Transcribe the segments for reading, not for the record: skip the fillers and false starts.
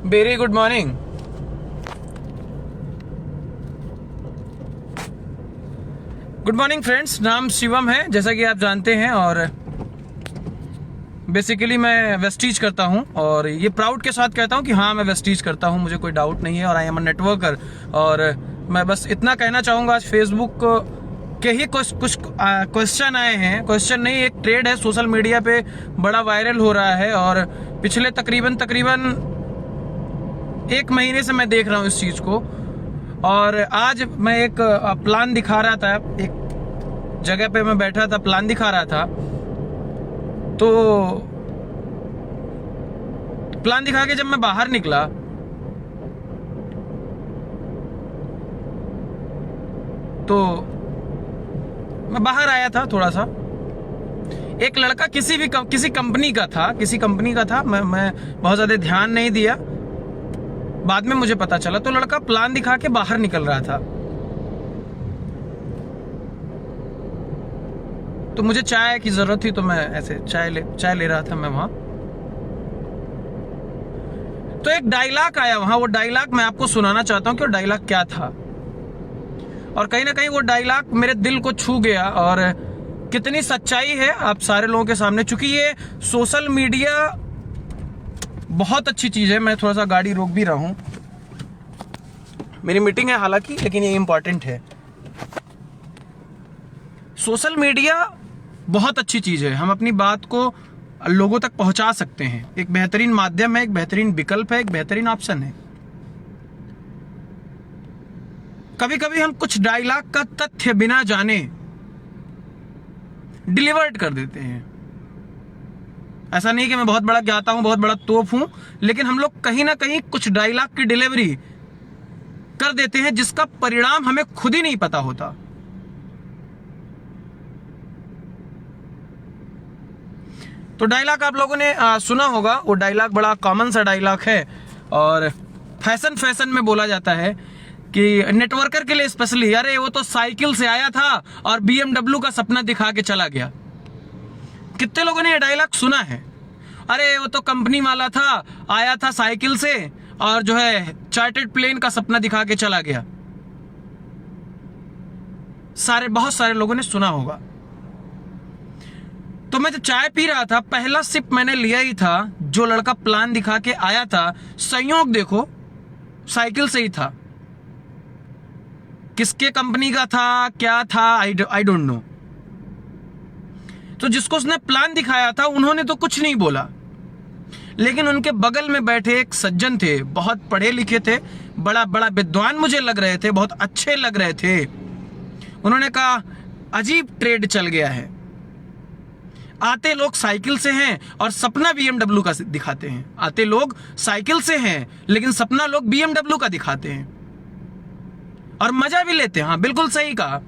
Very good morning. Good morning friends, नाम शिवम है जैसा कि आप जानते हैं, और बेसिकली मैं वेस्टीज करता हूं, और ये प्राउड के साथ कहता हूं कि हाँ मैं वेस्टीज करता हूं, मुझे कोई डाउट नहीं है, और आई एम अ नेटवर्कर। और मैं बस इतना कहना चाहूंगा, आज फेसबुक के ही कुछ क्वेश्चन आए हैं, क्वेश्चन नहीं, एक ट्रेड है सोशल मीडिया पे बड़ा वायरल हो रहा है, और पिछले तकरीबन 1 महीने से मैं देख रहा हूँ इस चीज को। और आज मैं एक प्लान दिखा रहा था, एक जगह पे मैं बैठा था, प्लान दिखा रहा था, तो प्लान दिखा के जब मैं बाहर निकला तो मैं बाहर आया था थोड़ा सा, एक लड़का किसी कंपनी का था, मैं बहुत ज्यादा ध्यान नहीं दिया, बाद में मुझे पता चला, तो लड़का प्लान दिखा के बाहर निकल रहा था। तो मुझे चाय की जरूरत थी, तो मैं ऐसे चाय ले रहा था मैं वहां। तो एक डायलॉग आया वहां, वो डायलॉग मैं आपको सुनाना चाहता हूं कि वो डायलॉग क्या था, और कहीं ना कहीं वो डायलॉग मेरे दिल को छू गया, और कितनी सच्चाई है आप सारे लोगों के सामने। चूंकि ये सोशल मीडिया बहुत अच्छी चीज है, मैं थोड़ा सा गाड़ी रोक भी रहा हूं, मेरी मीटिंग है हालांकि, लेकिन ये इंपॉर्टेंट है। सोशल मीडिया बहुत अच्छी चीज है, हम अपनी बात को लोगों तक पहुंचा सकते हैं, एक बेहतरीन माध्यम है, एक बेहतरीन विकल्प है, एक बेहतरीन ऑप्शन है। कभी कभी हम कुछ डायलॉग का तथ्य बिना जाने डिलीवर्ड कर देते हैं। ऐसा नहीं कि मैं बहुत बड़ा ज्ञाता हूं, बहुत बड़ा तोप हूं, लेकिन हम लोग कहीं ना कहीं कुछ डायलॉग की डिलीवरी कर देते हैं जिसका परिणाम हमें खुद ही नहीं पता होता। तो डायलॉग आप लोगों ने सुना होगा, वो डायलॉग बड़ा कॉमन सा डायलॉग है, और फैशन में बोला जाता है कि नेटवर्कर के लिए स्पेशली, अरे वो तो साइकिल से आया था और BMW का सपना दिखा के चला गया। कितने लोगों ने ये डायलॉग सुना है? अरे वो तो कंपनी वाला था, आया था साइकिल से और जो है चार्टर्ड प्लेन का सपना दिखा के चला गया। बहुत सारे लोगों ने सुना होगा। तो मैं जब चाय पी रहा था, पहला सिप मैंने लिया ही था, जो लड़का प्लान दिखा के आया था, संयोग देखो साइकिल से ही था। किसके कंपनी का था, क्या था, आई डोंट नो। तो जिसको उसने प्लान दिखाया था उन्होंने तो कुछ नहीं बोला, लेकिन उनके बगल में बैठे एक सज्जन थे, बहुत पढ़े लिखे थे, बड़ा विद्वान मुझे लग रहे थे, बहुत अच्छे लग रहे थे। उन्होंने कहा अजीब ट्रेड चल गया है, आते लोग साइकिल से हैं और सपना BMW का दिखाते हैं। आते लोग साइकिल से हैं लेकिन सपना लोग BMW का दिखाते हैं और मजा भी लेते हैं। हाँ बिल्कुल सही कहा।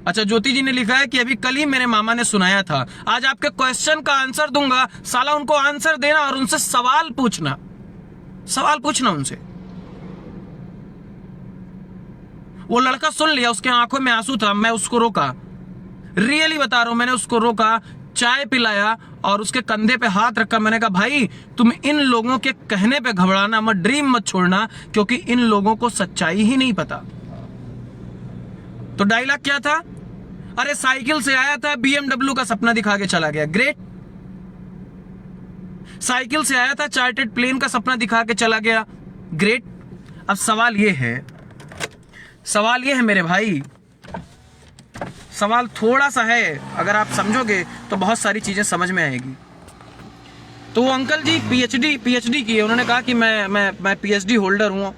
अच्छा, ज्योति जी ने लिखा है कि अभी कल ही मेरे मामा ने सुनाया था, आज आपके क्वेश्चन का आंसर दूंगा। साला उनको आंसर देना और उनसे सवाल पूछना उनसे। वो लड़का सुन लिया, उसके आंखों में आंसू था, मैं उसको रोका, रियली बता रहा हूं, मैंने उसको रोका, चाय पिलाया और उसके कंधे पे हाथ रखा। मैंने कहा भाई तुम इन लोगों के कहने पे घबराना मत, ड्रीम मत छोड़ना, क्योंकि इन लोगों को सच्चाई ही नहीं पता। तो डायलॉग क्या था? अरे साइकिल से आया था, BMW का सपना दिखा के चला गया। ग्रेट। साइकिल से आया था, चार्टर्ड प्लेन का सपना दिखा के चला गया। ग्रेट। अब सवाल ये है मेरे भाई, सवाल थोड़ा सा है, अगर आप समझोगे तो बहुत सारी चीजें समझ में आएगी। तो वो अंकल जी पीएचडी किए, उन्होंने कहा कि मैं पीएचडी होल्डर हूं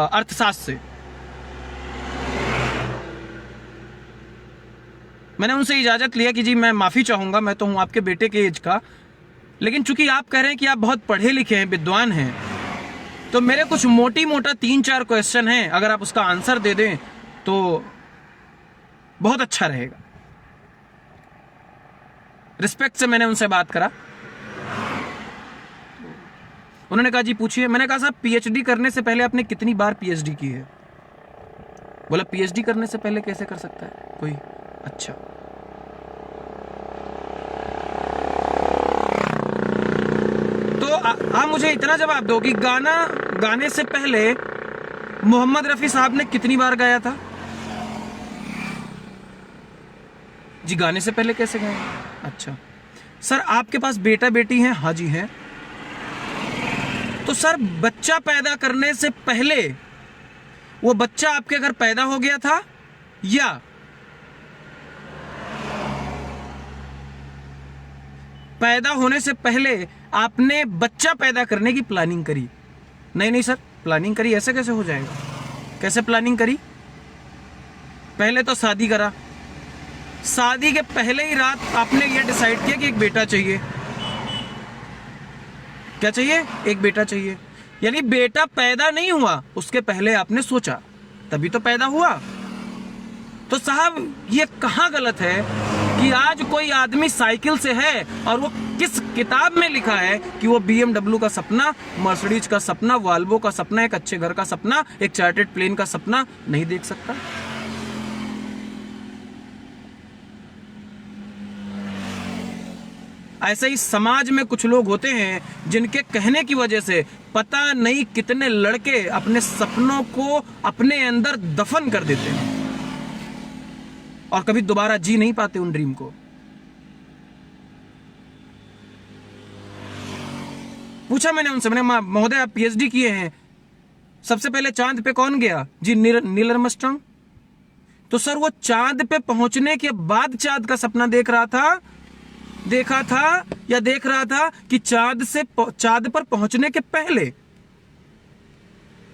अर्थशास्त्र से। मैंने उनसे इजाजत लिया कि जी मैं माफी चाहूंगा, मैं तो हूं आपके बेटे के एज का, लेकिन चूंकि आप कह रहे हैं कि आप बहुत पढ़े लिखे हैं, विद्वान हैं, तो मेरे कुछ मोटी मोटा 3-4 क्वेश्चन हैं, अगर आप उसका आंसर दे दें तो बहुत अच्छा रहेगा। रिस्पेक्ट से मैंने उनसे बात करा, उन्होंने कहा जी पूछिए। मैंने कहा साहब पीएचडी करने से पहले आपने कितनी बार पीएचडी की है? बोला पीएचडी करने से पहले कैसे कर सकता है कोई? अच्छा, तो आप मुझे इतना जवाब दो कि गाना गाने से पहले मोहम्मद रफी साहब ने कितनी बार गाया था? जी गाने से पहले कैसे गाए? अच्छा सर, आपके पास बेटा बेटी हैं? हाँ जी हैं। तो सर बच्चा पैदा करने से पहले वो बच्चा आपके घर पैदा हो गया था या पैदा होने से पहले आपने बच्चा पैदा करने की प्लानिंग करी? नहीं सर, प्लानिंग करी ऐसे कैसे हो जाएगा? कैसे प्लानिंग करी? पहले तो शादी करा, शादी के पहले ही रात आपने ये डिसाइड किया कि एक बेटा चाहिए। क्या चाहिए? एक बेटा चाहिए। यानी बेटा पैदा नहीं हुआ, उसके पहले आपने सोचा, तभी तो पैदा हुआ। तो साहब ये कहां गलत है कि आज कोई आदमी साइकिल से है और वो किस किताब में लिखा है कि वो BMW का सपना, मर्सिडीज का सपना, वॉल्वो का सपना, एक अच्छे घर का सपना, एक चार्टर्ड प्लेन का सपना नहीं देख सकता? ऐसे ही समाज में कुछ लोग होते हैं जिनके कहने की वजह से पता नहीं कितने लड़के अपने सपनों को अपने अंदर दफन कर देते हैं और कभी दोबारा जी नहीं पाते उन ड्रीम को। पूछा मैंने उनसे, मैंने महोदय आप पीएचडी किए हैं, सबसे पहले चांद पे कौन गया? जी नील आर्मस्ट्रांग। तो सर वो चांद पे पहुंचने के बाद चांद का सपना देख रहा था कि चांद पर पहुंचने के पहले?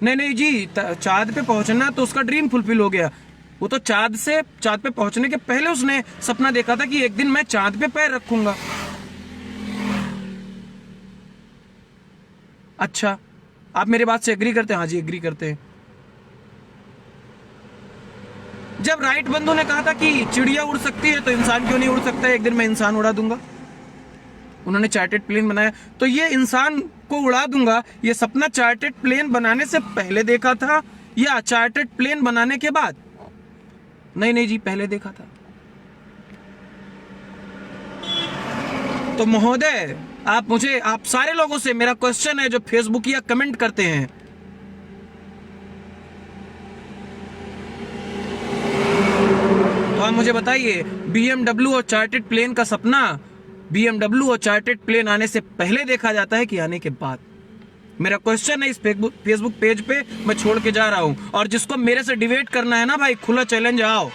नहीं जी, चांद पे पहुंचना तो उसका ड्रीम फुलफिल हो गया। वो तो चांद पे पहुंचने के पहले उसने सपना देखा था कि एक दिन मैं चांद पे पैर रखूंगा। अच्छा, आप मेरे बात से एग्री करते हैं? हाँ जी एग्री करते हैं। जब राइट बंधु ने कहा था कि चिड़िया उड़ सकती है तो इंसान क्यों नहीं उड़ सकता? एक दिन मैं इंसान उड़ा दूंगा। उन्होंने चार्टर्ड प्लेन बनाया, तो ये इंसान को उड़ा दूंगा, ये सपना चार्टर्ड प्लेन बनाने से पहले देखा था या चार्टर्ड प्लेन बनाने के बाद? नहीं जी, पहले देखा था। तो महोदय आप सारे लोगों से मेरा क्वेश्चन है जो फेसबुक या कमेंट करते हैं, तो आप मुझे बताइए BMW और चार्टर्ड प्लेन का सपना BMW और चार्टर्ड प्लेन आने से पहले देखा जाता है कि आने के बाद? मेरा क्वेश्चन है इस फेसबुक पेज पे मैं छोड़ के जा रहा हूं, और जिसको मेरे से डिबेट करना है ना भाई, खुला चैलेंज, आओ।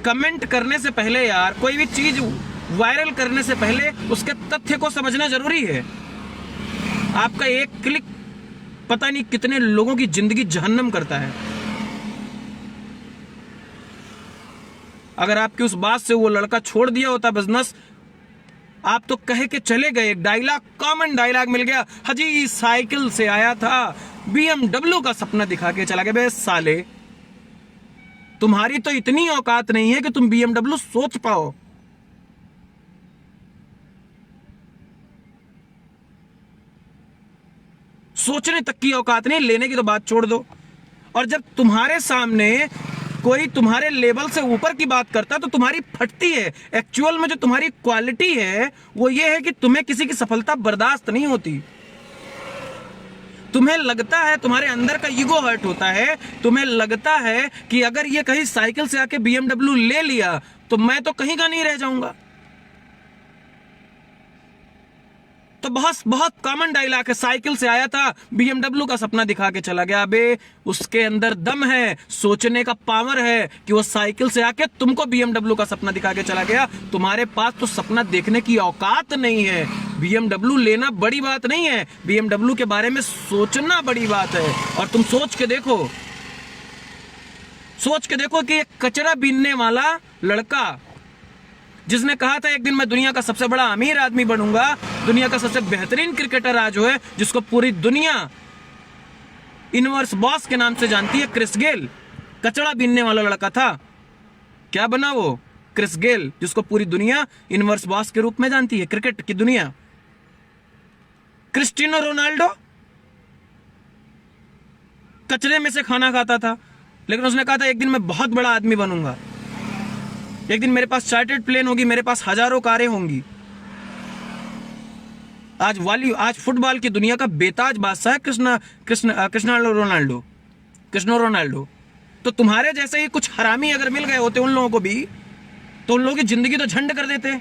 कमेंट करने से पहले यार, कोई भी चीज वायरल करने से पहले उसके तथ्य को समझना जरूरी है। आपका एक क्लिक पता नहीं कितने लोगों की जिंदगी जहन्नम करता है। अगर आपकी उस बात से वो लड़का छोड़ दिया होता बिजनेस, आप तो कह के चले गए, एक डायलॉग, कॉमन डायलॉग मिल गया, हाजी साइकिल से आया था, BMW का सपना दिखा के चला गया। बे साले, तुम्हारी तो इतनी औकात नहीं है कि तुम BMW सोच पाओ। सोचने तक की औकात नहीं, लेने की तो बात छोड़ दो। और जब तुम्हारे सामने कोई तुम्हारे लेवल से ऊपर की बात करता है तो तुम्हारी फटती है। एक्चुअल में जो तुम्हारी क्वालिटी है वो ये है कि तुम्हें किसी की सफलता बर्दाश्त नहीं होती। तुम्हें लगता है, तुम्हारे अंदर का ईगो हर्ट होता है, तुम्हें लगता है कि अगर ये कहीं साइकिल से आके BMW ले लिया तो मैं तो कहीं का नहीं रह जाऊंगा। तो बहुत कॉमन डायलॉग है, साइकिल से आया था, BMW का सपना दिखा के चला गया। अबे उसके अंदर दम है, सोचने का पावर है कि वो साइकिल से आके तुमको BMW का सपना दिखा के चला गया। तुम्हारे पास तो सपना देखने की औकात नहीं है। BMW लेना बड़ी बात नहीं है, BMW के बारे में सोचना बड़ी बात है। और तुम सोच के देखो, सोच के देखो कि एक कचरा बीनने वाला लड़का जिसने कहा था एक दिन मैं दुनिया का सबसे बड़ा अमीर आदमी बनूंगा, दुनिया का सबसे बेहतरीन क्रिकेटर आज है, जिसको पूरी दुनिया इनवर्स बॉस के नाम से जानती है, क्रिस गेल, कचरा बीनने वाला लड़का था। क्या बना वो? क्रिस गेल, जिसको पूरी दुनिया इनवर्स बॉस के रूप में जानती है, क्रिकेट की दुनिया। क्रिस्टियानो रोनाल्डो कचरे में से खाना खाता था, लेकिन उसने कहा था एक दिन मैं बहुत बड़ा आदमी बनूंगा, एक दिन मेरे पास चार्टर्ड प्लेन होगी, मेरे पास हजारों कारें होंगी। आज फुटबॉल की दुनिया का बेताज बादशाह है क्रिस्टियानो रोनाल्डो। तो तुम्हारे जैसे ही कुछ हरामी अगर मिल गए होते उन लोगों को भी, तो उन लोगों की जिंदगी तो झंड कर देते।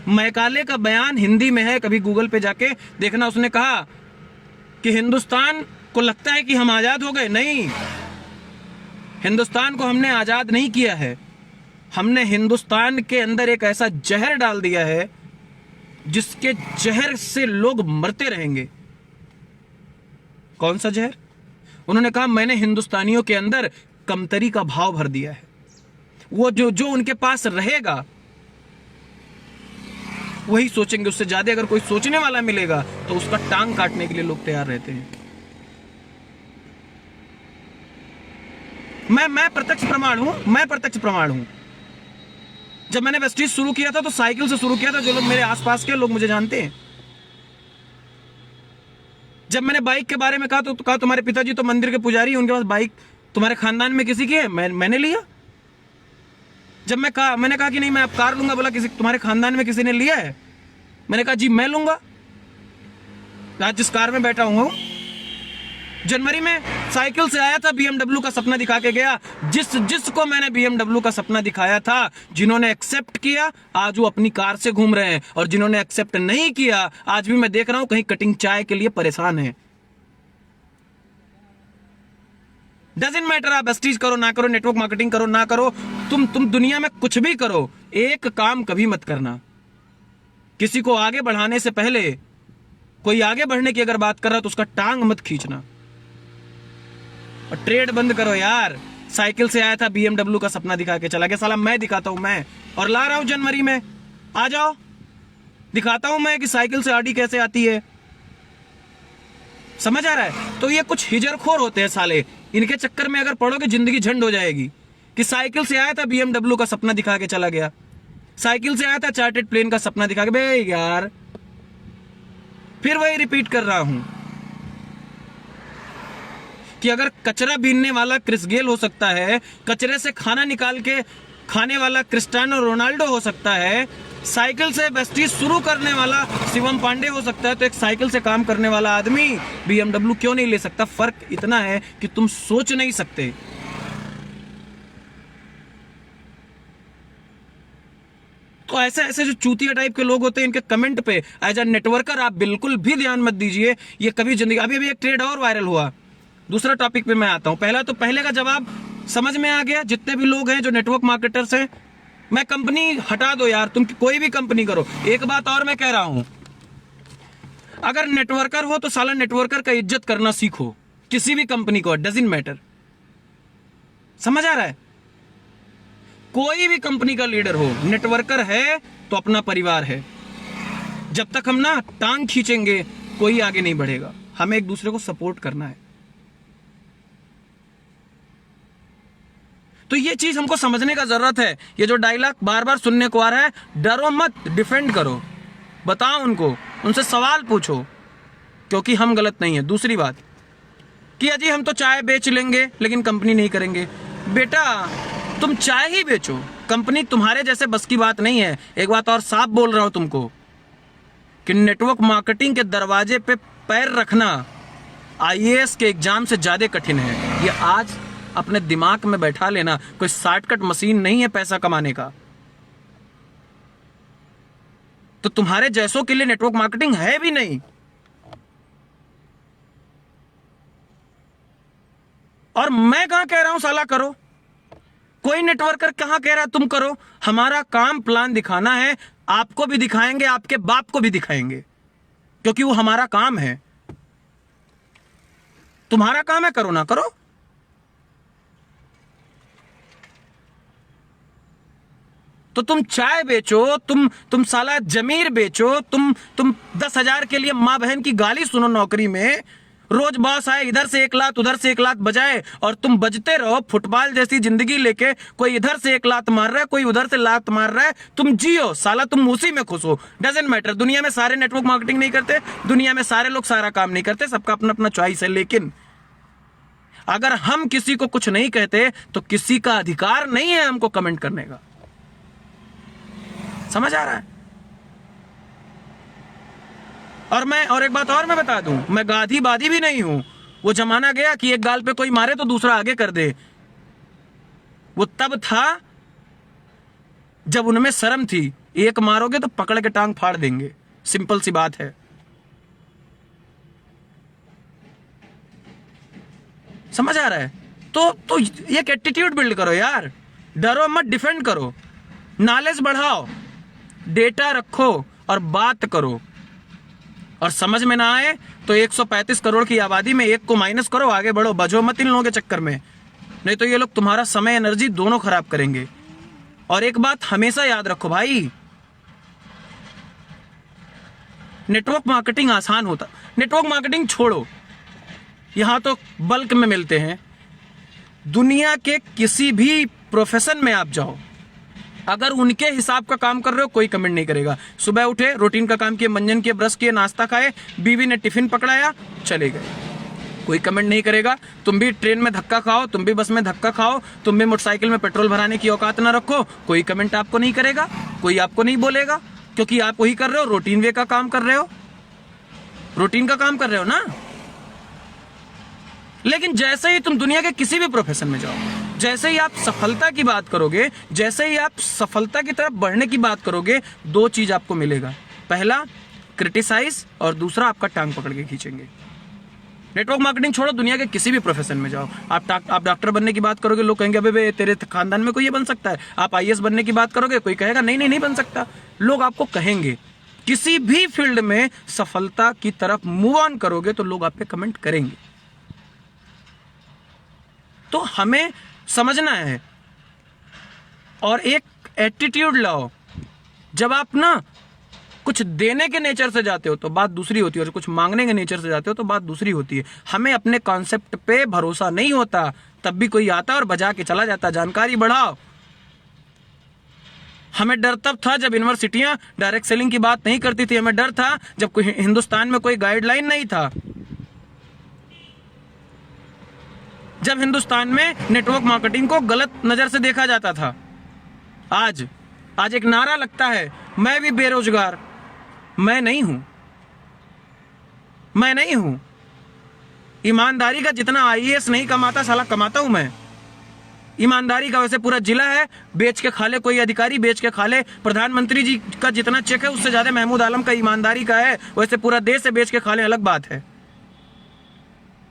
मैकाले का बयान हिंदी में है, कभी गूगल पे जाके देखना। उसने कहा कि हिंदुस्तान को लगता है कि हम आजाद हो गए। नहीं, हिंदुस्तान को हमने आजाद नहीं किया है, हमने हिंदुस्तान के अंदर एक ऐसा जहर डाल दिया है जिसके जहर से लोग मरते रहेंगे। कौन सा जहर? उन्होंने कहा मैंने हिंदुस्तानियों के अंदर कमतरी का भाव भर दिया है। वो जो उनके पास रहेगा वही सोचेंगे, उससे ज्यादा अगर कोई सोचने वाला मिलेगा तो उसका टांग काटने के लिए लोग तैयार रहते हैं। मैं प्रत्यक्ष प्रमाण हूं। जब मैंने वेस्टीज शुरू किया था तो साइकिल से शुरू किया था। जो लोग मेरे आसपास के लोग मुझे जानते हैं। जब मैंने बाइक के बारे में कहा तो कहा तुम्हारे पिताजी तो मंदिर के पुजारी हैं, उनके पास बाइक तुम्हारे खानदान में किसी की है? मैंने लिया। जब मैंने कहा कि नहीं मैं अब कार लूंगा, बोला किसी तुम्हारे खानदान में किसी ने लिया है? मैंने कहा जी मैं लूंगा। आज जिस कार में बैठा हूं, जनवरी में साइकिल से आया था, BMW का सपना दिखा के गया। जिसको मैंने BMW का सपना दिखाया था, जिन्होंने एक्सेप्ट किया आज वो अपनी कार से घूम रहे हैं, और जिन्होंने एक्सेप्ट नहीं किया आज भी मैं देख रहा हूं कहीं कटिंग चाय के लिए परेशान है। डजंट मैटर आप वेस्टीज करो ना करो, नेटवर्क मार्केटिंग करो ना करो, तुम दुनिया में कुछ भी करो, एक काम कभी मत करना, किसी को आगे बढ़ाने से पहले कोई आगे बढ़ने की अगर बात कर रहा है तो उसका टांग मत खींचना। और ट्रेड बंद करो यार। साइकिल से आया था, BMW का सपना दिखा के चला गया। साला मैं दिखाता हूं मैं, और ला रहा हूं जनवरी में, आ जाओ दिखाता हूं मैं कि साइकिल से आडी कैसे आती है। समझ आ रहा है? तो ये कुछ हिजरखोर होते हैं साले, इनके चक्कर में अगर पड़ोगे जिंदगी झंड हो जाएगी। कि साइकिल से आया था, BMW का सपना दिखा के चला गया, साइकिल से आया था, चार्टर्ड प्लेन का सपना दिखा के। बे यार फिर वही रिपीट कर रहा हूं कि अगर कचरा बीनने वाला क्रिस गेल हो सकता है, कचरे से खाना निकाल के खाने वाला क्रिस्टियानो रोनाल्डो हो सकता है, साइकिल से वेस्टीज शुरू करने वाला शिवम पांडे हो सकता है, तो एक साइकिल से काम करने वाला आदमी BMW क्यों नहीं ले सकता? फर्क इतना है कि तुम सोच नहीं सकते। तो ऐसे जो चूतिया टाइप के लोग होते हैं, इनके कमेंट पे एज अ नेटवर्कर आप बिल्कुल भी ध्यान मत दीजिए। ये कभी जिंदगी, अभी एक ट्रेड और वायरल हुआ। दूसरा टॉपिक पे मैं आता हूं। पहले का जवाब समझ में आ गया। जितने भी लोग हैं जो नेटवर्क मार्केटर्स हैं, मैं कंपनी हटा दो यार, तुम कोई भी कंपनी करो। एक बात और मैं कह रहा हूं, अगर नेटवर्कर हो तो साला नेटवर्कर का इज्जत करना सीखो, किसी भी कंपनी को, डजंट मैटर। समझ आ रहा है? कोई भी कंपनी का लीडर हो, नेटवर्कर है तो अपना परिवार है। जब तक हम ना टांग खींचेंगे कोई आगे नहीं बढ़ेगा। हमें एक दूसरे को सपोर्ट करना है। तो ये चीज हमको समझने का जरूरत है। ये जो डायलॉग बार बार सुनने को आ रहा है, डरो मत, डिफेंड करो, बताओ उनको, उनसे सवाल पूछो, क्योंकि हम गलत नहीं है। दूसरी बात कि अजी हम तो चाय बेच लेंगे लेकिन कंपनी नहीं करेंगे। बेटा तुम चाय ही बेचो, कंपनी तुम्हारे जैसे बस की बात नहीं है। एक बात और साफ बोल रहा हूं तुमको कि नेटवर्क मार्केटिंग के दरवाजे पे पैर रखना IAS के एग्जाम से ज्यादा कठिन है। ये आज अपने दिमाग में बैठा लेना। कोई शॉर्टकट मशीन नहीं है पैसा कमाने का। तो तुम्हारे जैसों के लिए नेटवर्क मार्केटिंग है भी नहीं। और मैं कहां कह रहा हूं साला करो, कोई नेटवर्कर कहां कह रहा है तुम करो। हमारा काम प्लान दिखाना है, आपको भी दिखाएंगे, आपके बाप को भी दिखाएंगे, क्योंकि वो हमारा काम है। तुम्हारा काम है, करो ना करो। तो तुम चाय बेचो, तुम साला जमीर बेचो, तुम 10,000 के लिए माँ बहन की गाली सुनो नौकरी में, रोज बॉस आए इधर से 1 लात उधर से 1 लात बजाए और तुम बजते रहो फुटबॉल जैसी जिंदगी लेके। कोई इधर से 1 लात मार रहा है, कोई उधर से लात मार रहा है, तुम जियो साला, तुम उसी में खुश हो। Doesn't matter. दुनिया में सारे नेटवर्क मार्केटिंग नहीं करते, दुनिया में सारे लोग सारा काम नहीं करते, सबका अपना अपना चॉइस है। लेकिन अगर हम किसी को कुछ नहीं कहते तो किसी का अधिकार नहीं है हमको कमेंट करने का। समझ आ रहा है? और एक बात और मैं बता दूं, मैं गाधी बाधी भी नहीं हूं। वो जमाना गया कि एक गाल पे कोई मारे तो दूसरा आगे कर दे। वो तब था जब उनमें शर्म थी। एक मारोगे तो पकड़ के टांग फाड़ देंगे, सिंपल सी बात है। समझ आ रहा है? तो एक एटीट्यूड बिल्ड करो यार, डरो मत, डिफेंड करो, नॉलेज बढ़ाओ, डेटा रखो और बात करो। और समझ में ना आए तो 135 करोड़ की आबादी में एक को माइनस करो, आगे बढ़ो, बजो मत इन लोगों के चक्कर में, नहीं तो ये लोग तुम्हारा समय एनर्जी दोनों खराब करेंगे। और एक बात हमेशा याद रखो भाई, नेटवर्क मार्केटिंग आसान होता, नेटवर्क मार्केटिंग छोड़ो, यहां तो बल्क में मिलते हैं। दुनिया के किसी भी प्रोफेशन में आप जाओ, अगर उनके हिसाब का काम कर रहे हो कोई कमेंट नहीं करेगा। सुबह उठे, रूटीन का काम किए, मंजन किए, ब्रश किए, नाश्ता खाए, बीवी ने टिफिन पकड़ाया, चले गए, कोई कमेंट नहीं करेगा। तुम भी ट्रेन में धक्का खाओ, तुम भी बस में धक्का खाओ, तुम भी मोटरसाइकिल में पेट्रोल भराने की औकात ना रखो, कोई कमेंट आपको नहीं करेगा, कोई आपको नहीं बोलेगा, क्योंकि आप वही कर रहे हो, रूटीन वे का काम कर रहे हो, रूटीन का काम कर रहे हो ना। लेकिन जैसे ही तुम दुनिया के किसी भी प्रोफेशन में जाओ, जैसे ही आप सफलता की बात करोगे, जैसे ही आप सफलता की तरफ बढ़ने की बात करोगे, 2 चीज आपको मिलेगा। पहला क्रिटिसाइज और दूसरा आपका टांग पकड़ के खींचेंगे। नेटवर्क मार्केटिंग छोड़ो, दुनिया के किसी भी प्रोफेशन में जाओ, आप डॉक्टर बनने की बात करोगे, लोग कहेंगे अबे तेरे खानदान में कोई ये बन सकता है। आप IAS बनने की बात करोगे, कोई कहेगा नहीं नहीं नहीं बन सकता, लोग आपको कहेंगे। किसी भी फील्ड में सफलता की तरफ मूव ऑन करोगे तो लोग आप पे कमेंट करेंगे। तो हमें समझना है और एक एटीट्यूड लाओ। जब आप ना कुछ देने के नेचर से जाते हो तो बात दूसरी होती है, और कुछ मांगने के नेचर से जाते हो तो बात दूसरी होती है। हमें अपने कॉन्सेप्ट पे भरोसा नहीं होता, तब भी कोई आता और बजा के चला जाता। जानकारी बढ़ाओ। हमें डर तब था जब यूनिवर्सिटियां डायरेक्ट सेलिंग की बात नहीं करती थी, हमें डर था जब हिंदुस्तान में कोई गाइडलाइन नहीं था, जब हिंदुस्तान में नेटवर्क मार्केटिंग को गलत नजर से देखा जाता था। आज एक नारा लगता है, मैं भी बेरोजगार। मैं नहीं हूं, मैं नहीं हूं। ईमानदारी का जितना IAS नहीं कमाता, साला कमाता हूं मैं। ईमानदारी का वैसे पूरा जिला है, बेच के खा ले कोई अधिकारी, बेच के खा ले। प्रधानमंत्री जी का जितना चेक है उससे ज्यादा महमूद आलम का ईमानदारी का है। वैसे पूरा देश से बेच के खा ले, अलग बात है।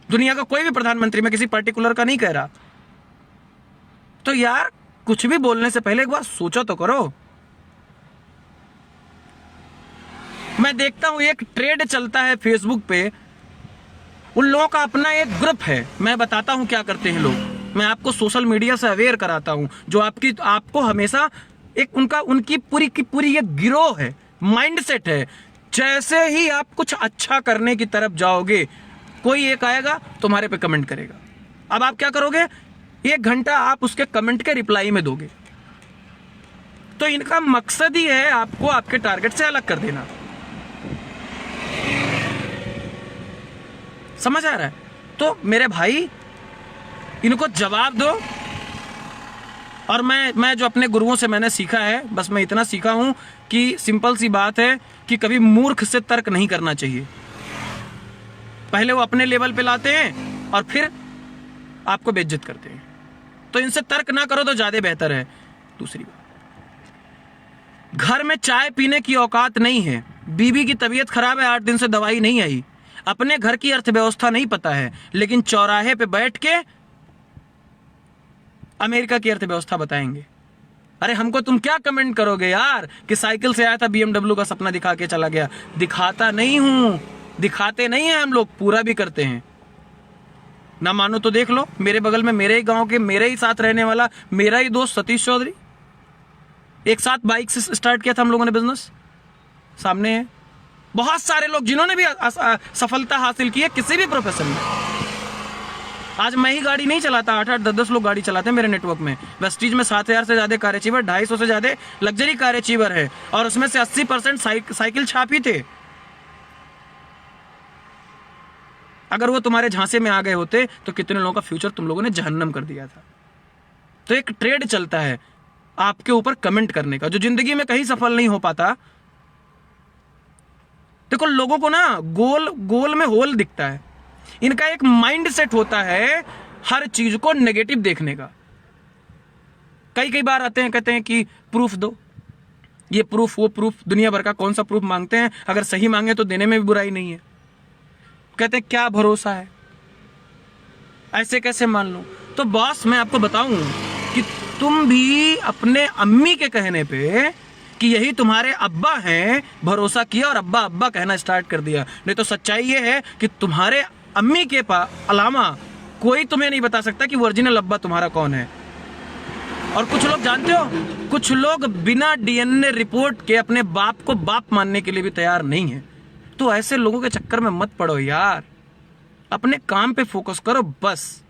दुनिया का कोई भी प्रधानमंत्री, मैं किसी पर्टिकुलर का नहीं कह रहा। तो यार कुछ भी बोलने से पहले एक बार सोचो तो करो। मैं देखता हूं एक ट्रेड चलता है फेसबुक पे, उन लोगों का अपना एक ग्रुप है। मैं बताता हूं क्या करते हैं लोग, मैं आपको सोशल मीडिया से अवेयर कराता हूं, जो आपको हमेशा एक उनकी पूरी की पूरी एक गिरोह है, माइंडसेट है। जैसे ही आप कुछ अच्छा करने की तरफ जाओगे, कोई एक आएगा तुम्हारे पे कमेंट करेगा। अब आप क्या करोगे? 1 घंटा आप उसके कमेंट के रिप्लाई में दोगे। तो इनका मकसद ही है आपको आपके टारगेट से अलग कर देना। समझ आ रहा है? तो मेरे भाई, इनको जवाब दो। और मैं जो अपने गुरुओं से मैंने सीखा है, बस मैं इतना सीखा हूं कि सिंपल सी बात है कि कभी मूर्ख से तर्क नहीं करना चाहिए। पहले वो अपने लेवल पे लाते हैं और फिर आपको बेइज्जत करते हैं। तो इनसे तर्क ना करो तो ज्यादा बेहतर है। दूसरी बात, घर में चाय पीने की औकात नहीं है, बीवी की तबीयत खराब है, 8 दिन से दवाई नहीं आई, अपने घर की अर्थव्यवस्था नहीं पता है, लेकिन चौराहे पे बैठ के अमेरिका की अर्थव्यवस्था बताएंगे। अरे हमको तुम क्या कमेंट करोगे यार कि साइकिल से आया था, BMW का सपना दिखा के चला गया। दिखाता नहीं हूं, दिखाते नहीं है हम लोग, पूरा भी करते हैं। ना मानो तो देख लो, मेरे बगल में मेरे ही गांव के मेरे ही साथ रहने वाला मेरा ही दोस्त सतीश चौधरी, एक साथ बाइक से स्टार्ट किया था हम लोगों ने बिजनेस, सामने है। बहुत सारे लोग जिन्होंने भी सफलता हासिल की है किसी भी प्रोफेशन में। आज मैं ही गाड़ी नहीं चलाता, 8-8 10-10 लोग गाड़ी चलाते हैं मेरे नेटवर्क में। वेस्टीज में 7,000 से ज्यादा कार अचीवर, 250 से ज्यादा लग्जरी कार अचीवर है, और उसमें से 80% साइकिल छाप ही थे। अगर वो तुम्हारे झांसे में आ गए होते तो कितने लोगों का फ्यूचर तुम लोगों ने जहन्नम कर दिया था। तो एक ट्रेड चलता है आपके ऊपर कमेंट करने का, जो जिंदगी में कहीं सफल नहीं हो पाता। देखो लोगों को ना गोल में होल दिखता है, इनका एक माइंड सेट होता है हर चीज को नेगेटिव देखने का। कई बार आते हैं कहते हैं कि प्रूफ दो, ये प्रूफ वो प्रूफ, दुनिया भर का कौन सा प्रूफ मांगते हैं, अगर सही मांगे तो देने में भी बुराई नहीं है। कहते हैं क्या भरोसा है, ऐसे कैसे मान लूं। तो बॉस मैं आपको बताऊं कि तुम भी अपने अम्मी के कहने पे कि यही तुम्हारे अब्बा हैं भरोसा किया और अब्बा अब्बा कहना स्टार्ट कर दिया। नहीं तो सच्चाई ये है कि तुम्हारे अम्मी के अलावा कोई तुम्हें नहीं बता सकता कि ओरिजिनल अब्बा तुम्हारा कौन है। और कुछ लोग जानते हो, कुछ लोग बिना डीएनए रिपोर्ट के अपने बाप को बाप मानने के लिए भी तैयार नहीं है। तो ऐसे लोगों के चक्कर में मत पड़ो यार, अपने काम पे फोकस करो बस।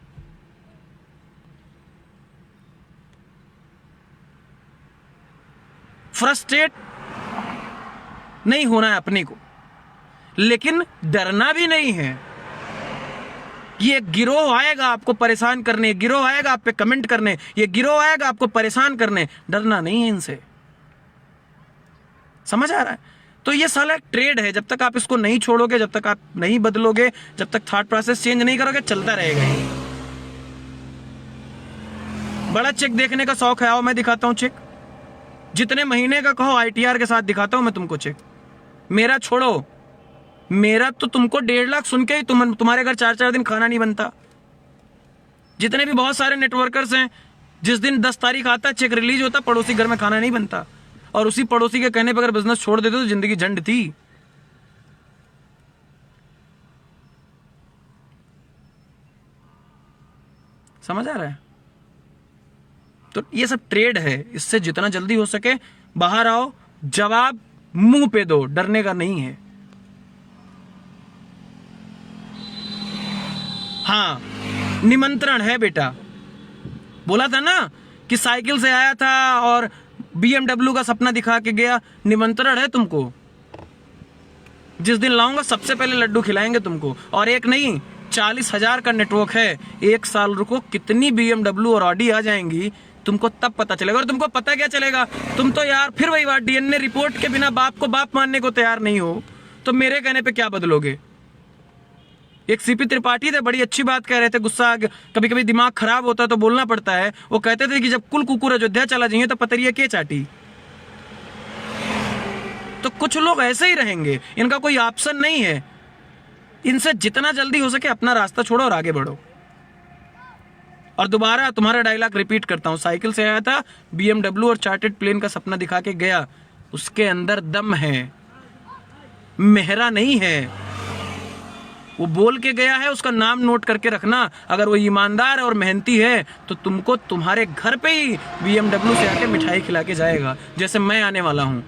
फ्रस्ट्रेट नहीं होना है अपने को, लेकिन डरना भी नहीं है। ये गिरोह आएगा आपको परेशान करने, गिरोह आएगा आप पे कमेंट करने, ये गिरोह आएगा आपको परेशान करने, डरना नहीं है इनसे। समझ आ रहा है? तो ये साला एक ट्रेड है, जब तक आप इसको नहीं छोड़ोगे, जब तक आप नहीं बदलोगे, जब तक थॉट प्रोसेस चेंज नहीं करोगे, चलता रहेगा ये। बड़ा चेक देखने का शौक है, आओ मैं दिखाता हूं चेक। जितने महीने का कहो आईटीआर के साथ दिखाता हूं मैं तुमको चेक। मेरा छोड़ो, मेरा तो तुमको 1.5 लाख सुन के ही तुम्हारे घर 4-4 दिन खाना नहीं बनता। जितने भी बहुत सारे नेटवर्कर्स हैं, जिस दिन 10 तारीख आता चेक रिलीज होता, पड़ोसी घर में खाना नहीं बनता, और उसी पड़ोसी के कहने पर अगर बिजनेस छोड़ देते तो जिंदगी झंड थी। समझ आ रहा है? तो ये सब ट्रेड है, इससे जितना जल्दी हो सके बाहर आओ, जवाब मुंह पे दो, डरने का नहीं है। हाँ, निमंत्रण है बेटा। बोला था ना कि साइकिल से आया था और BMW का सपना दिखा के गया। निमंत्रण है तुमको, जिस दिन लाऊंगा सबसे पहले लड्डू खिलाएंगे तुमको। और एक नहीं, 40,000 का नेटवर्क है। 1 साल रुको, कितनी BMW और ऑडी आ जाएंगी तुमको तब पता चलेगा। और तुमको पता क्या चलेगा, तुम तो यार फिर वही बात, डीएनए रिपोर्ट के बिना बाप को बाप मानने को तैयार नहीं हो, तो मेरे कहने पे क्या बदलोगे। एक सीपी त्रिपाठी थे, बड़ी अच्छी बात कह रहे थे, गुस्सा कभी कभी दिमाग खराब होता है तो बोलना पड़ता है। वो कहते थे कि जब कुल कुकुर अयोध्या चला जाइए तो पतरिया के चाटी। तो कुछ लोग ऐसे ही रहेंगे, इनका कोई ऑप्शन नहीं है। इनसे जितना जल्दी हो सके अपना रास्ता छोड़ो और आगे बढ़ो। और दोबारा तुम्हारा डायलॉग रिपीट करता हूं, साइकिल से आया था, BMW और चार्टेड प्लेन का सपना दिखा के गया। उसके अंदर दम है, मेहरा नहीं है। वो बोल के गया है, उसका नाम नोट करके रखना। अगर वो ईमानदार और मेहनती है तो तुमको तुम्हारे घर पे ही BMW से आके मिठाई खिला के जाएगा, जैसे मैं आने वाला हूं।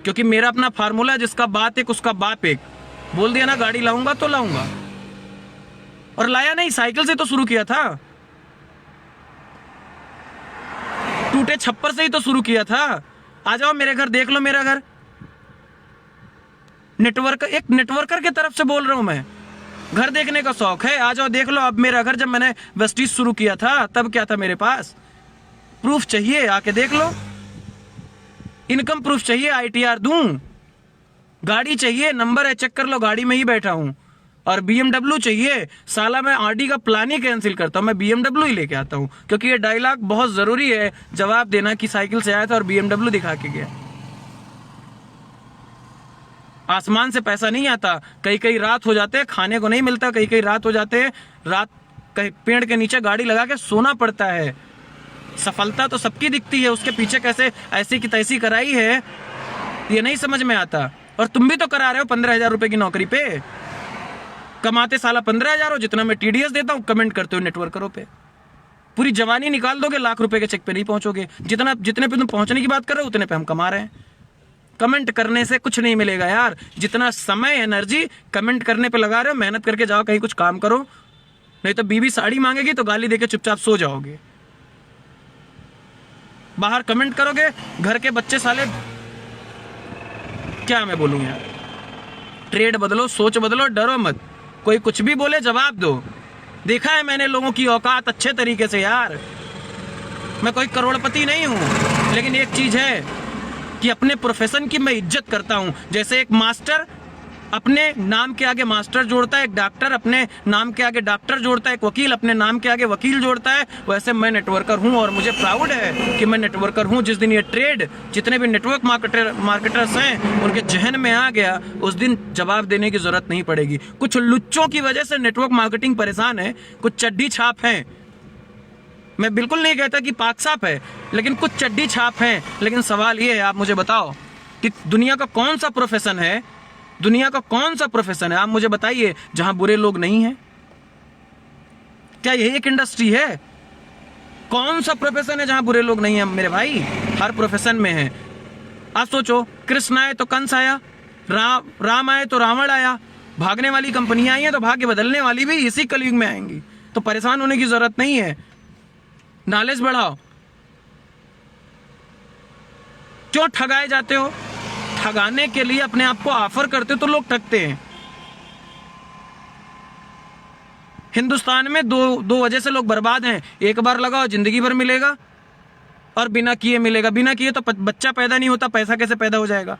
क्योंकि मेरा अपना फार्मूला, जिसका बात एक उसका बाप एक। बोल दिया ना गाड़ी लाऊंगा तो लाऊंगा, और लाया नहीं, साइकिल से तो शुरू किया था, टूटे छप्पर से ही तो शुरू किया था। आ जाओ मेरे घर, देख लो मेरा घर। एक नेटवर्कर की तरफ से बोल रहा हूं मैं, घर देखने का शौक है, आ जाओ देख लो। अब मेरा घर, जब मैंने वेस्टीज शुरू किया था तब क्या था मेरे पास, प्रूफ चाहिए, आके देख लो। इनकम प्रूफ चाहिए, आईटीआर दूं, गाड़ी चाहिए, नंबर है चेक कर लो, गाड़ी में ही बैठा हूं। और BMW चाहिए, साला मैं ऑडी का प्लान ही कैंसिल करता हूं, मैं BMW ही लेके आता हूं। क्योंकि ये डायलॉग बहुत जरूरी है जवाब देना कि साइकिल से आया था और BMW दिखा के गया। आसमान से पैसा नहीं आता, कई रात हो जाते हैं, खाने को नहीं मिलता, कई रात हो जाते हैं, रात कहीं पेड़ के नीचे गाड़ी लगा के सोना पड़ता है। सफलता तो सबकी दिखती है, उसके पीछे कैसे ऐसी की तैसी कराई है ये नहीं समझ में आता। और तुम भी तो करा रहे हो 15,000 रुपए की नौकरी पे। कमाते साला 15,000 हो, जितना मैं TDS देता हूं, कमेंट करते हो नेटवर्करों पे। पूरी जवानी निकाल दोगे, लाख रुपए के चेक पे नहीं पहुंचोगे। जितने पे तुम पहुंचने की बात कर रहे हो, उतने पे हम कमा रहे हैं। कमेंट करने से कुछ नहीं मिलेगा यार। जितना समय एनर्जी कमेंट करने पे लगा रहे हो, मेहनत करके जाओ, कहीं कुछ काम करो। नहीं तो बीवी साड़ी मांगेगी तो गाली देके चुपचाप सो जाओगे। बाहर कमेंट करोगे, घर के बच्चे साले, क्या मैं बोलूं यार। ट्रेड बदलो, सोच बदलो, डरो मत। कोई कुछ भी बोले जवाब दो। देखा है मैंने लोगों की औकात अच्छे तरीके से यार। मैं कोई करोड़पति नहीं हूं, लेकिन एक चीज है कि अपने प्रोफेशन की मैं इज्जत करता हूं। जैसे एक मास्टर अपने नाम के आगे मास्टर जोड़ता है, एक डॉक्टर अपने नाम के आगे डॉक्टर जोड़ता है, एक वकील अपने नाम के आगे वकील जोड़ता है, वैसे मैं नेटवर्कर हूं। और मुझे प्राउड है कि मैं नेटवर्कर हूं। जिस दिन ये ट्रेड, जितने भी नेटवर्क मार्केटर्स हैं, उनके जहन में आ गया, उस दिन जवाब देने की जरूरत नहीं पड़ेगी। कुछ लुच्चों की वजह से नेटवर्क मार्केटिंग परेशान है, कुछ चड्डी छाप हैं। मैं बिल्कुल नहीं कहता कि पाक साफ है, लेकिन कुछ चड्डी छाप हैं। लेकिन सवाल ये है, आप मुझे बताओ कि दुनिया का कौन सा प्रोफेशन है, दुनिया का कौन सा प्रोफेशन है, आप मुझे बताइए, जहां बुरे लोग नहीं हैं? क्या यही एक इंडस्ट्री है? कौन सा प्रोफेशन है जहां बुरे लोग नहीं हैं मेरे भाई? हर प्रोफेशन में है। आप सोचो, कृष्ण आए तो कंस आया, राम आए तो रावण आया, भागने वाली कंपनियां आई हैं तो भाग्य बदलने वाली भी इसी कलयुग में आएंगी। तो परेशान होने की जरूरत नहीं है। नॉलेज बढ़ाओ। क्यों ठगाए जाते हो? ठगाने के लिए अपने आप को ऑफर करते हो तो लोग ठगते हैं। हिंदुस्तान में दो वजह से लोग बर्बाद हैं। एक बार लगाओ, जिंदगी भर मिलेगा, और बिना किए मिलेगा। बिना किए तो बच्चा पैदा नहीं होता, पैसा कैसे पैदा हो जाएगा?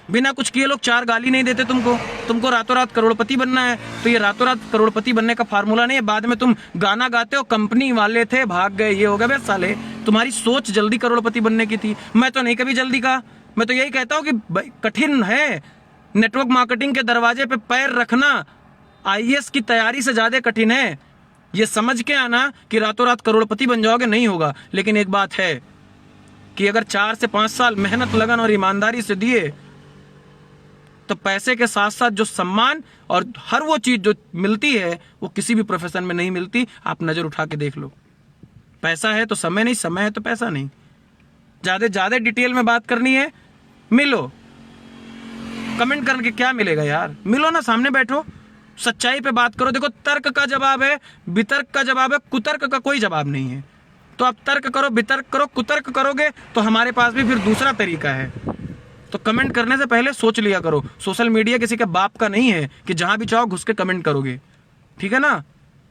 बिना कुछ किए लोग 4 गाली नहीं देते तुमको रातों रात करोड़पति बनना है, तो ये रातों रात करोड़पति बनने का फार्मूला नहीं है। बाद में तुम गाना गाते हो, कंपनी वाले थे, भाग गए, ये हो गया। बे साले, तुम्हारी सोच जल्दी करोड़पति बनने की थी। मैं तो नहीं कभी जल्दी कहा। मैं तो यही कहता हूं कि कठिन है नेटवर्क मार्केटिंग के दरवाजे पे पैर रखना। IAS की तैयारी से ज्यादा कठिन है। ये समझ के आना कि रातों रात करोड़पति बन जाओगे, नहीं होगा। लेकिन एक बात है कि अगर 4 से 5 साल मेहनत, लगन और ईमानदारी से दिए, तो पैसे के साथ साथ जो सम्मान और हर वो चीज जो मिलती है, वो किसी भी प्रोफेशन में नहीं मिलती। आप नजर उठा के देख लो। पैसा है तो समय नहीं, समय है तो पैसा नहीं। ज्यादा डिटेल में बात करनी है, मिलो। कमेंट करके क्या मिलेगा यार? मिलो ना, सामने बैठो, सच्चाई पे बात करो। देखो, तर्क का जवाब है, वितर्क का जवाब है, कुतर्क का कोई जवाब नहीं है। तो आप तर्क करो, वितर्क करो। कुतर्क करोगे तो हमारे पास भी फिर दूसरा तरीका है। तो कमेंट करने से पहले सोच लिया करो। सोशल मीडिया किसी के बाप का नहीं है कि जहां भी चाहो घुस के कमेंट करोगे, ठीक है ना?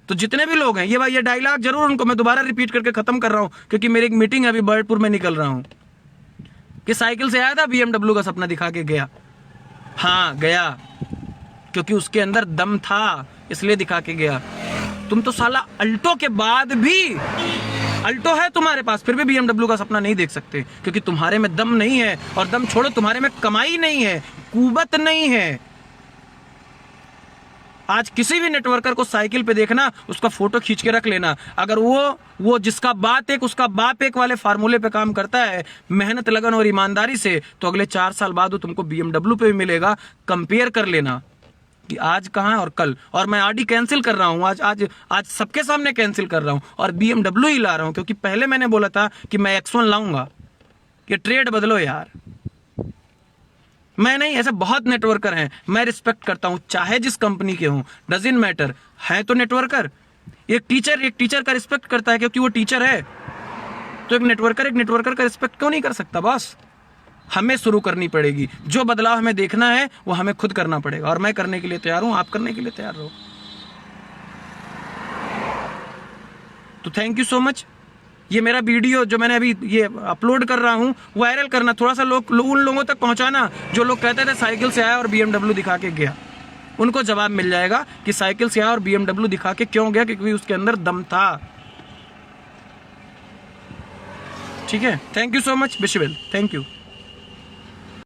तो जितने भी लोग हैं, ये डायलॉग जरूर उनको मैं दोबारा रिपीट करके खत्म कर रहा हूं, क्योंकि मेरी एक मीटिंग है, अभी बर्डपुर में निकल रहा हूं। कि साइकिल से आया था, BMW का सपना दिखा के गया। हाँ गया, क्योंकि उसके अंदर दम था, इसलिए दिखा के गया। तुम तो साला अल्टो के बाद भी, अल्टो है तुम्हारे पास, फिर भी BMW का सपना नहीं देख सकते, क्योंकि तुम्हारे में दम नहीं है। और दम छोड़ो, तुम्हारे में कमाई नहीं है, कुवत नहीं है। आज किसी भी नेटवर्कर को साइकिल पे देखना, उसका फोटो खींच के रख लेना। अगर वो जिसका बात एक, उसका बाप एक वाले फार्मूले पे काम करता है, मेहनत, लगन और ईमानदारी से, तो अगले 4 साल बाद वो तुमको BMW पे भी मिलेगा। कंपेयर कर लेना कि आज कहां और कल। और मैं आरडी कैंसिल कर रहा हूं, आज सबके सामने कैंसिल कर रहा हूं, और BMW ही ला रहा हूं, क्योंकि पहले मैंने बोला था कि मैं X1 लाऊंगा। ये ट्रेड बदलो यार। मैं नहीं, ऐसे बहुत नेटवर्कर हैं, मैं रिस्पेक्ट करता हूं, चाहे जिस कंपनी के हों, डजंट मैटर, है तो नेटवर्कर। एक टीचर का रिस्पेक्ट करता है क्योंकि वो टीचर है, तो एक नेटवर्कर का रिस्पेक्ट क्यों नहीं कर सकता? बॉस, हमें शुरू करनी पड़ेगी। जो बदलाव हमें देखना है वो हमें खुद करना पड़ेगा, और मैं करने के लिए तैयार हूं, आप करने के लिए तैयार रहो। तो थैंक यू सो मच। ये मेरा वीडियो जो मैंने अभी ये अपलोड कर रहा हूं, वायरल करना, थोड़ा सा उन लोगों तक पहुंचाना जो लोग कहते थे साइकिल से आया और BMW दिखा के गया। उनको जवाब मिल जाएगा कि साइकिल से आया और BMW दिखा के क्यों गया, क्योंकि उसके अंदर दम था। ठीक है, थैंक यू सो मच विशवेल, थैंक यू।